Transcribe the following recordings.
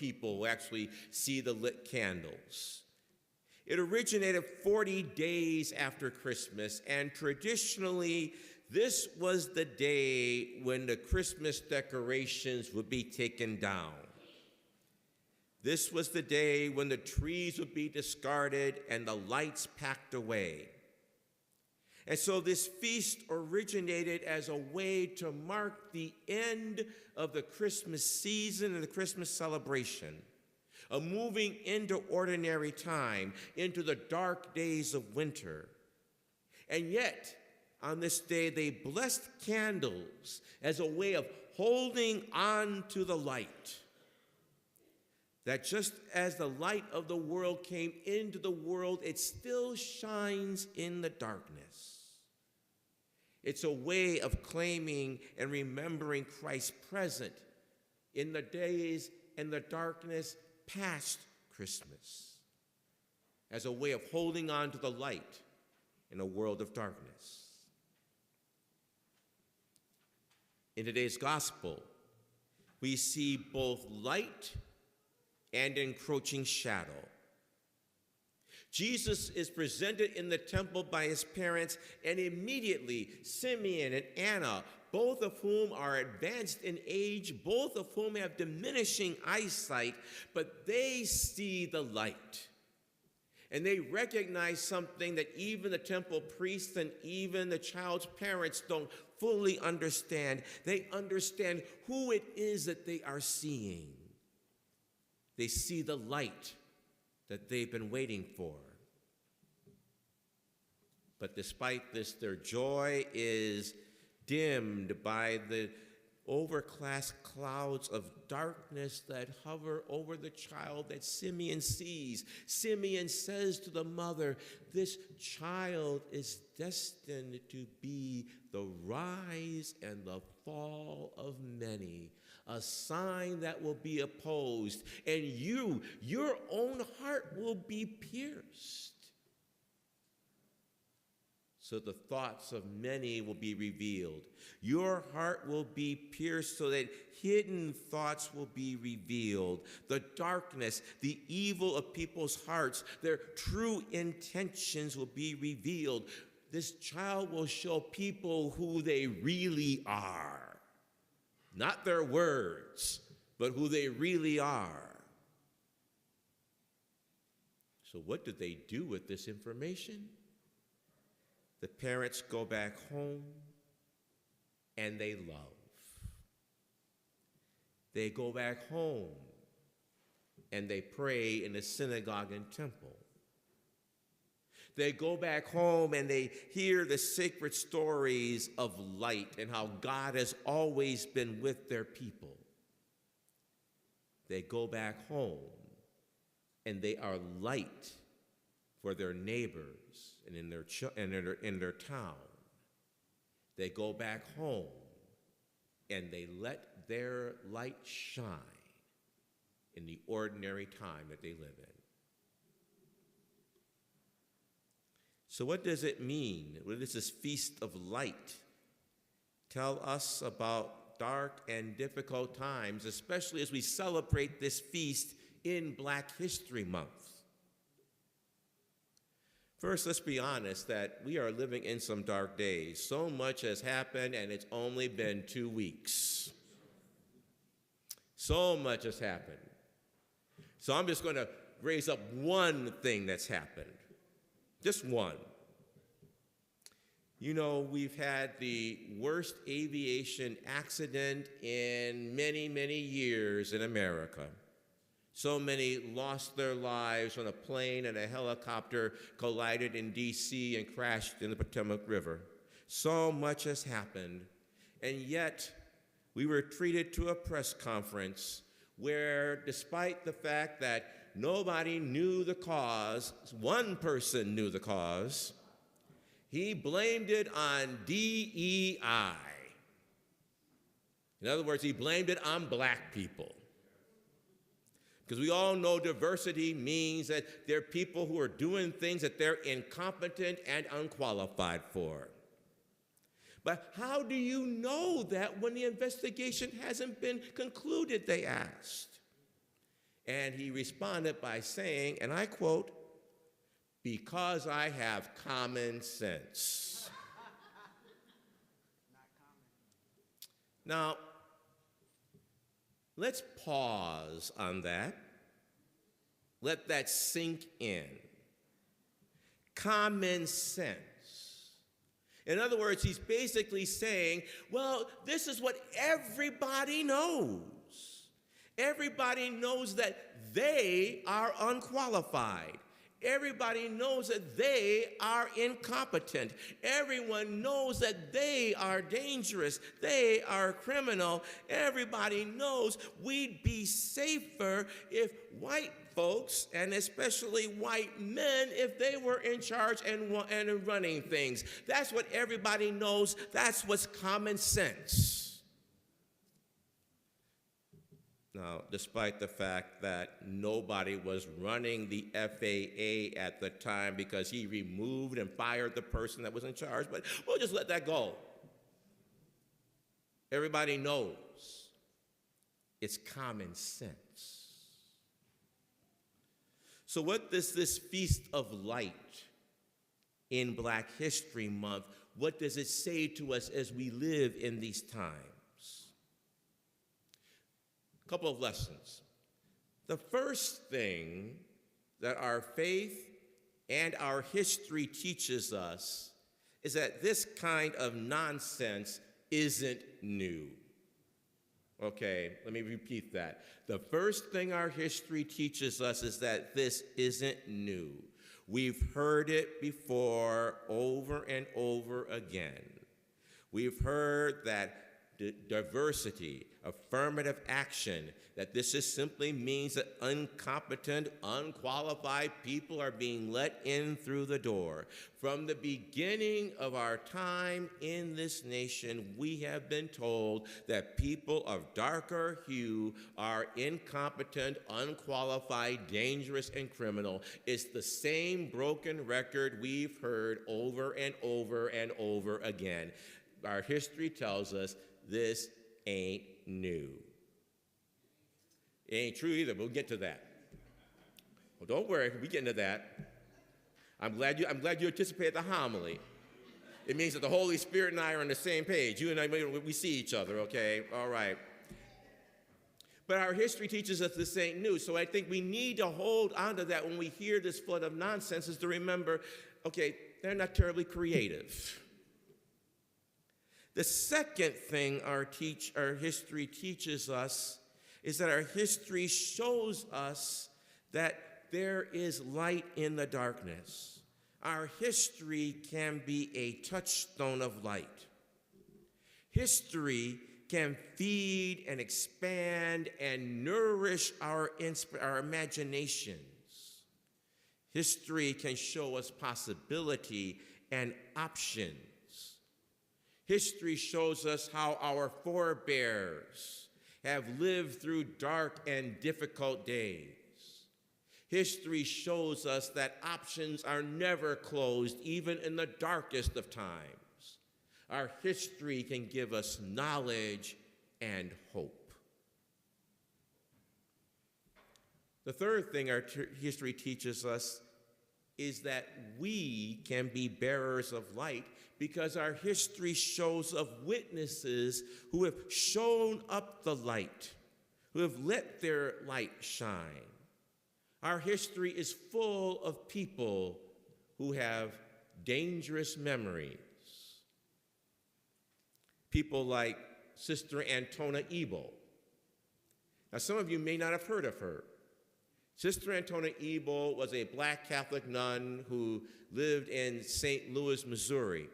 people who actually see the lit candles. It originated 40 days after Christmas, and traditionally, this was the day when the Christmas decorations would be taken down. This was the day when the trees would be discarded and the lights packed away. And so this feast originated as a way to mark the end of the Christmas season and the Christmas celebration, a moving into ordinary time, into the dark days of winter. And yet, on this day, they blessed candles as a way of holding on to the light. That just as the light of the world came into the world, it still shines in the darkness. It's a way of claiming and remembering Christ present in the days and the darkness past Christmas, as a way of holding on to the light in a world of darkness. In today's gospel, we see both light and encroaching shadow. Jesus is presented in the temple by his parents, and immediately Simeon and Anna, both of whom are advanced in age, both of whom have diminishing eyesight, but they see the light. And they recognize something that even the temple priests and even the child's parents don't fully understand. They understand who it is that they are seeing. They see the light that they've been waiting for. But despite this, their joy is dimmed by the overcast clouds of darkness that hover over the child that Simeon sees. Simeon says to the mother, "This child is destined to be the rise and the fall of many, a sign that will be opposed, and your own heart will be pierced. So the thoughts of many will be revealed. Your heart will be pierced so that hidden thoughts will be revealed. The darkness, the evil of people's hearts, their true intentions will be revealed. This child will show people who they really are. Not their words, but who they really are." So what do they do with this information? The parents go back home and they love. They go back home and they pray in the synagogue and temple. They go back home and they hear the sacred stories of light and how God has always been with their people. They go back home and they are light for their neighbors and in their town. They go back home and they let their light shine in the ordinary time that they live in. So what does it mean? What does this Feast of Light tell us about dark and difficult times, especially as we celebrate this feast in Black History Month? First, let's be honest that we are living in some dark days. So much has happened, and it's only been 2 weeks. So much has happened. So I'm just going to raise up one thing that's happened. Just one. You know, we've had the worst aviation accident in many, many years in America. So many lost their lives when a plane and a helicopter collided in D.C. and crashed in the Potomac River. So much has happened, and yet we were treated to a press conference where, despite the fact that nobody knew the cause, one person knew the cause, he blamed it on DEI. In other words, he blamed it on black people. Because we all know diversity means that there are people who are doing things that they're incompetent and unqualified for. But how do you know that when the investigation hasn't been concluded, they asked. And he responded by saying, and I quote, "Because I have common sense." Now, let's pause on that. Let that sink in. Common sense. In other words, he's basically saying, well, this is what everybody knows. Everybody knows that they are unqualified. Everybody knows that they are incompetent. Everyone knows that they are dangerous. They are criminal. Everybody knows we'd be safer if white folks, and especially white men, if they were in charge and running things. That's what everybody knows. That's what's common sense. Now, despite the fact that nobody was running the FAA at the time because he removed and fired the person that was in charge, but we'll just let that go. Everybody knows it's common sense. So what does this Feast of Light in Black History Month, what does it say to us as we live in these times? A couple of lessons. The first thing that our faith and our history teaches us is that this kind of nonsense isn't new. Okay, let me repeat that. The first thing our history teaches us is that this isn't new. We've heard it before over and over again. We've heard that diversity, affirmative action, that this just simply means that incompetent, unqualified people are being let in through the door. From the beginning of our time in this nation, we have been told that people of darker hue are incompetent, unqualified, dangerous, and criminal. It's the same broken record we've heard over and over and over again. Our history tells us this ain't new. It ain't true either, but we'll get to that. Well, don't worry, we get into that. I'm glad you anticipated the homily. It means that the Holy Spirit and I are on the same page. You and I, we see each other, okay? All right. But our history teaches us this ain't new, so I think we need to hold on to that when we hear this flood of nonsense, is to remember, okay, they're not terribly creative. The second thing our history teaches us is that our history shows us that there is light in the darkness. Our history can be a touchstone of light. History can feed and expand and nourish our imaginations. History can show us possibility and options. History shows us how our forebears have lived through dark and difficult days. History shows us that options are never closed, even in the darkest of times. Our history can give us knowledge and hope. The third thing our history teaches us is that we can be bearers of light because our history shows of witnesses who have shown up the light, who have let their light shine. Our history is full of people who have dangerous memories. People like Sister Antona Ebel. Now, some of you may not have heard of her. Sister Antona Ebel was a Black Catholic nun who lived in St. Louis, Missouri.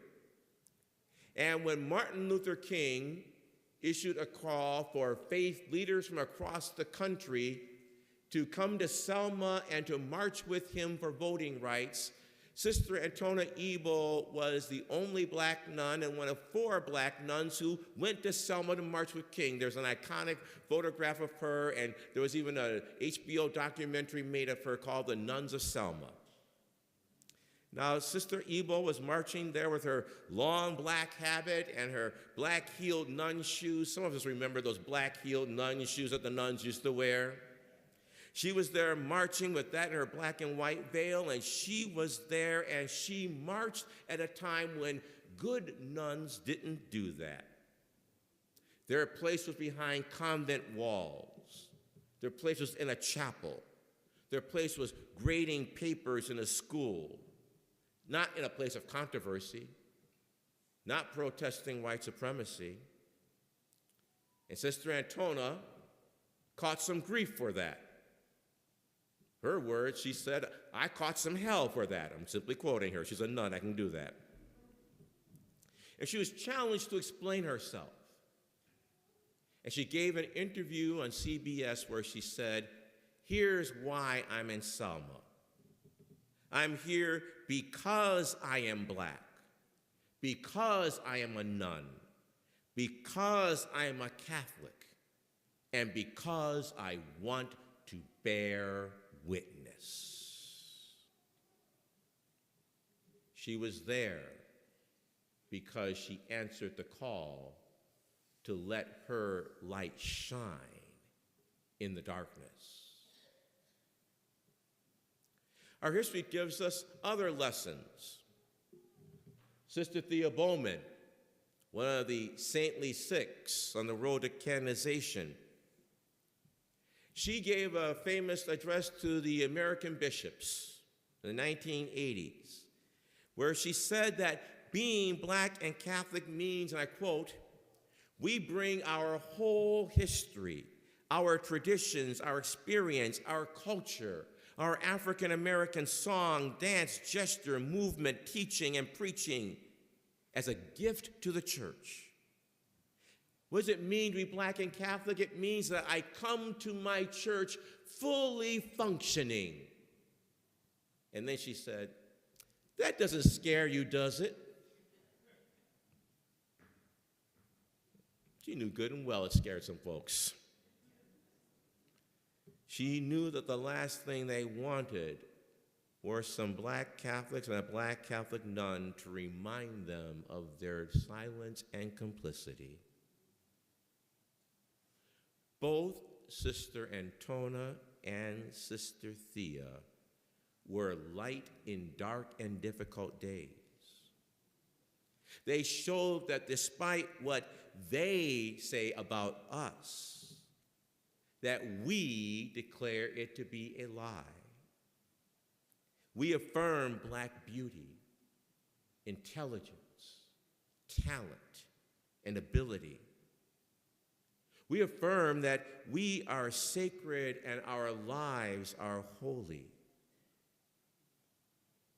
And when Martin Luther King issued a call for faith leaders from across the country to come to Selma and to march with him for voting rights, Sister Antona Ebel was the only Black nun and one of 4 Black nuns who went to Selma to march with King. There's an iconic photograph of her, and there was even a HBO documentary made of her called The Nuns of Selma. Now, Sister Ebel was marching there with her long black habit and her black-heeled nun shoes. Some of us remember those black-heeled nun shoes that the nuns used to wear. She was there marching with that in her black and white veil, and she was there and she marched at a time when good nuns didn't do that. Their place was behind convent walls. Their place was in a chapel. Their place was grading papers in a school, not in a place of controversy, not protesting white supremacy. And Sister Antona caught some grief for that. Her words, she said, I caught some hell for that. I'm simply quoting her. She's a nun, I can do that. And she was challenged to explain herself. And she gave an interview on CBS where she said, here's why I'm in Selma. I'm here because I am black, because I am a nun, because I am a Catholic, and because I want to bear witness. She was there because she answered the call to let her light shine in the darkness. Our history gives us other lessons. Sister Thea Bowman, one of the saintly six on the road to canonization, she gave a famous address to the American bishops in the 1980s, where she said that being black and Catholic means, and I quote, we bring our whole history, our traditions, our experience, our culture, our African American song, dance, gesture, movement, teaching, and preaching as a gift to the church. What does it mean to be black and Catholic? It means that I come to my church fully functioning. And then she said, that doesn't scare you, does it? She knew good and well it scared some folks. She knew that the last thing they wanted were some black Catholics and a black Catholic nun to remind them of their silence and complicity. Both Sister Antona and Sister Thea were light in dark and difficult days. They showed that despite what they say about us, that we declare it to be a lie. We affirm black beauty, intelligence, talent, and ability. We affirm that we are sacred and our lives are holy.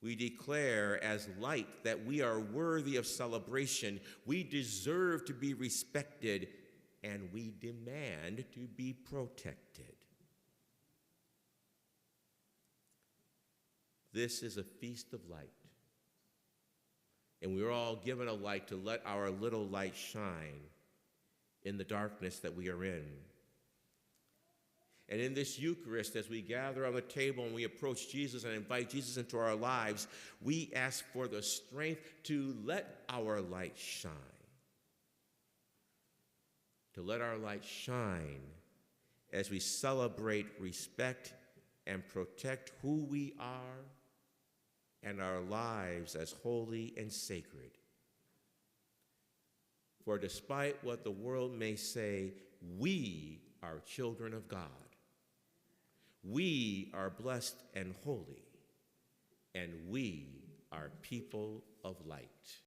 We declare as light that we are worthy of celebration, we deserve to be respected, and we demand to be protected. This is a feast of light, and we're all given a light to let our little light shine in the darkness that we are in. And in this Eucharist, as we gather on the table and we approach Jesus and invite Jesus into our lives, we ask for the strength to let our light shine. To let our light shine as we celebrate, respect, and protect who we are and our lives as holy and sacred. For despite what the world may say, we are children of God. We are blessed and holy, and we are people of light.